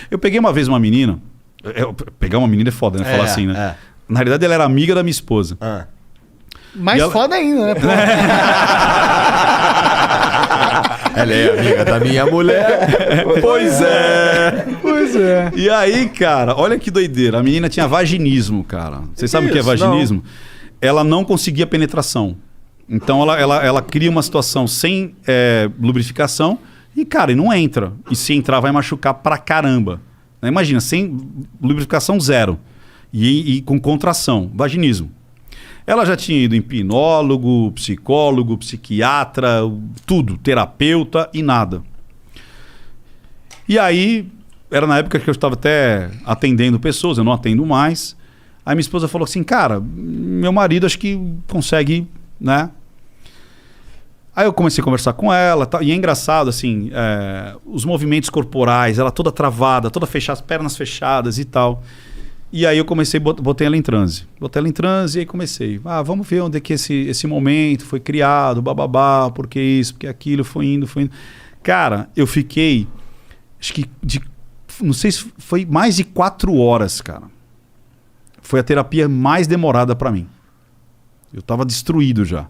Eu peguei uma vez uma menina. Pegar uma menina é foda, né? Falar assim, né? Na realidade, ela era amiga da minha esposa. Mais foda ainda, né? Pô? Ela é amiga da minha mulher. Pois é. E aí, cara, olha que doideira. A menina tinha vaginismo, cara. Vocês sabem o que é vaginismo? Não. Ela não conseguia penetração. Então ela cria uma situação sem lubrificação e, cara, não entra. E se entrar, vai machucar pra caramba. Imagina, sem lubrificação zero. E com contração, vaginismo. Ela já tinha ido em hipnólogo, psicólogo, psiquiatra, tudo, terapeuta e nada. E aí, era na época que eu estava até atendendo pessoas, eu não atendo mais. Aí minha esposa falou assim, cara, meu marido acho que consegue, né? Aí eu comecei a conversar com ela, e é engraçado, assim, os movimentos corporais, ela toda travada, toda fechada, as pernas fechadas e tal. E aí eu comecei, botei ela em transe. Botei ela em transe e aí comecei. Vamos ver onde é que esse momento foi criado, bababá, por que isso, porque aquilo, foi indo. Cara, eu fiquei, acho que, não sei se foi mais de 4 horas, cara. Foi a terapia mais demorada para mim. Eu tava destruído já.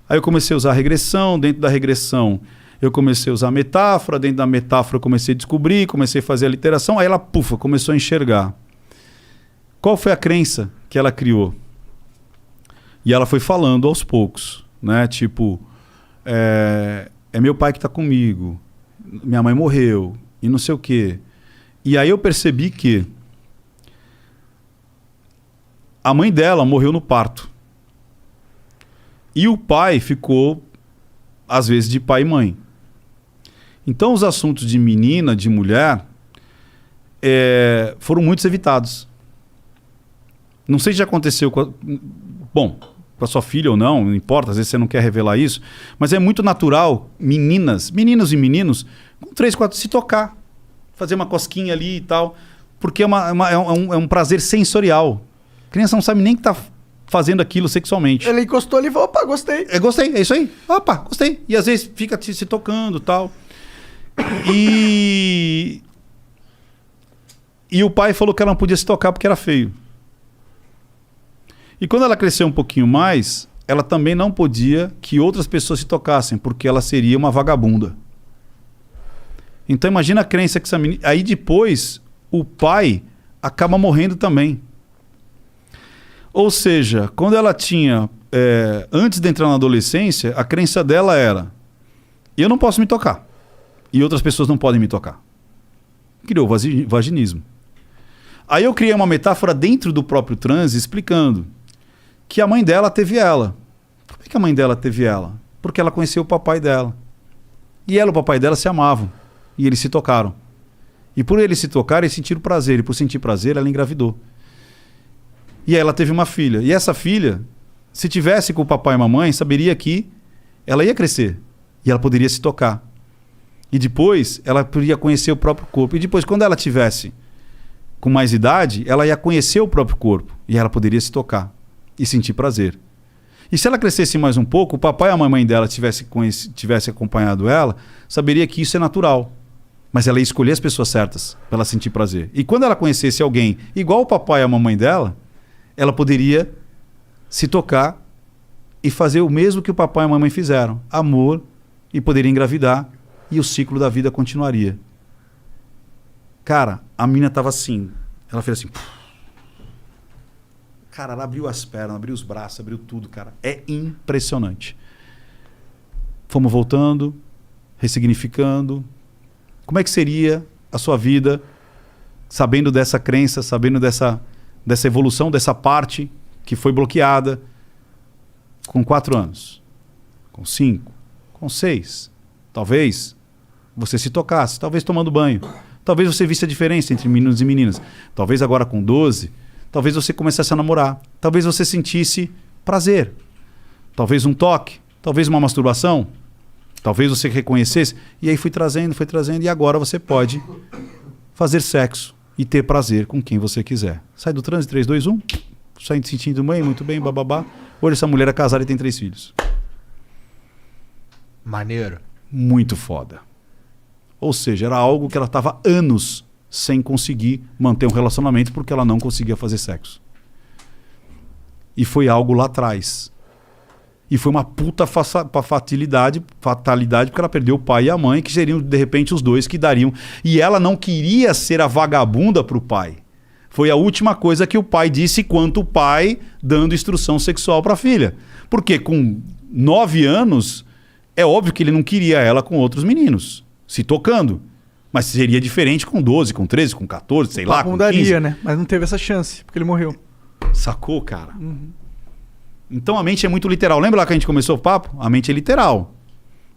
Aí eu comecei a usar a regressão, dentro da regressão eu comecei a usar a metáfora, dentro da metáfora eu comecei a descobrir, comecei a fazer a literação, aí ela, começou a enxergar. Qual foi a crença que ela criou? E ela foi falando aos poucos, né? Tipo, é meu pai que está comigo, minha mãe morreu, e não sei o quê. E aí eu percebi que a mãe dela morreu no parto. E o pai ficou, às vezes, de pai e mãe. Então os assuntos de menina, de mulher, foram muitos evitados. Não sei se já aconteceu com a sua filha ou não importa, às vezes você não quer revelar isso, mas é muito natural meninos e meninos, com 3, 4, se tocar, fazer uma cosquinha ali e tal, porque é um prazer sensorial. A criança não sabe nem que está fazendo aquilo sexualmente. Ele encostou ali e falou, opa, gostei. Gostei, é isso aí. Opa, gostei. E às vezes fica se tocando e tal. E o pai falou que ela não podia se tocar porque era feio. E quando ela cresceu um pouquinho mais, ela também não podia que outras pessoas se tocassem, porque ela seria uma vagabunda. Então imagina a crença que essa menina... Aí depois, o pai acaba morrendo também. Ou seja, quando ela tinha... antes de entrar na adolescência, a crença dela era: eu não posso me tocar. E outras pessoas não podem me tocar. Criou vaginismo. Aí eu criei uma metáfora dentro do próprio transe explicando que a mãe dela teve ela. Por que a mãe dela teve ela? Porque ela conheceu o papai dela. E ela e o papai dela se amavam. E eles se tocaram. E por eles se tocarem, eles sentiram prazer. E por sentir prazer, ela engravidou. E aí ela teve uma filha. E essa filha, se tivesse com o papai e a mamãe, saberia que ela ia crescer. E ela poderia se tocar. E depois, ela poderia conhecer o próprio corpo. E depois, quando ela tivesse com mais idade, ela ia conhecer o próprio corpo. E ela poderia se tocar e sentir prazer. E se ela crescesse mais um pouco, o papai e a mamãe dela tivesse acompanhado ela, saberia que isso é natural. Mas ela ia escolher as pessoas certas para ela sentir prazer. E quando ela conhecesse alguém igual o papai e a mamãe dela, ela poderia se tocar e fazer o mesmo que o papai e a mamãe fizeram. Amor, e poderia engravidar, e o ciclo da vida continuaria. Cara, a menina tava assim. Ela fez assim. Cara, ela abriu as pernas, abriu os braços, abriu tudo, cara. É impressionante. Fomos voltando, ressignificando. Como é que seria a sua vida sabendo dessa crença, sabendo dessa evolução, dessa parte que foi bloqueada com 4 anos, com 5, com 6. Talvez você se tocasse, talvez tomando banho. Talvez você visse a diferença entre meninos e meninas. Talvez agora com 12, talvez você começasse a namorar. Talvez você sentisse prazer. Talvez um toque. Talvez uma masturbação. Talvez você reconhecesse. E aí fui trazendo. E agora você pode fazer sexo e ter prazer com quem você quiser. Sai do transe, 3, 2, 1. Sai sentindo bem, muito bem, bababá. Hoje essa mulher é casada e tem 3 filhos. Maneiro. Muito foda. Ou seja, era algo que ela estava anos sem conseguir manter um relacionamento porque ela não conseguia fazer sexo. E foi algo lá atrás. E foi uma puta fatalidade, porque ela perdeu o pai e a mãe, que seriam, de repente, os dois que dariam. E ela não queria ser a vagabunda pro pai. Foi a última coisa que o pai disse quanto o pai dando instrução sexual pra filha. Porque com 9 anos, é óbvio que ele não queria ela com outros meninos, se tocando. Mas seria diferente com 12, com 13, com 14, sei lá, com 15. Né? Mas não teve essa chance, porque ele morreu. Sacou, cara? Então a mente é muito literal. Lembra lá que a gente começou o papo? A mente é literal.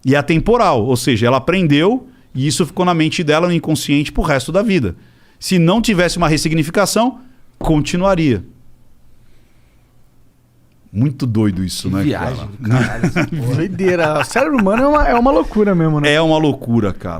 E é atemporal. Ou seja, ela aprendeu e isso ficou na mente dela, no inconsciente, pro resto da vida. Se não tivesse uma ressignificação, continuaria. Muito doido isso, né, viagem, cara? Doideira. O cérebro humano é uma loucura mesmo, né? É uma loucura, cara.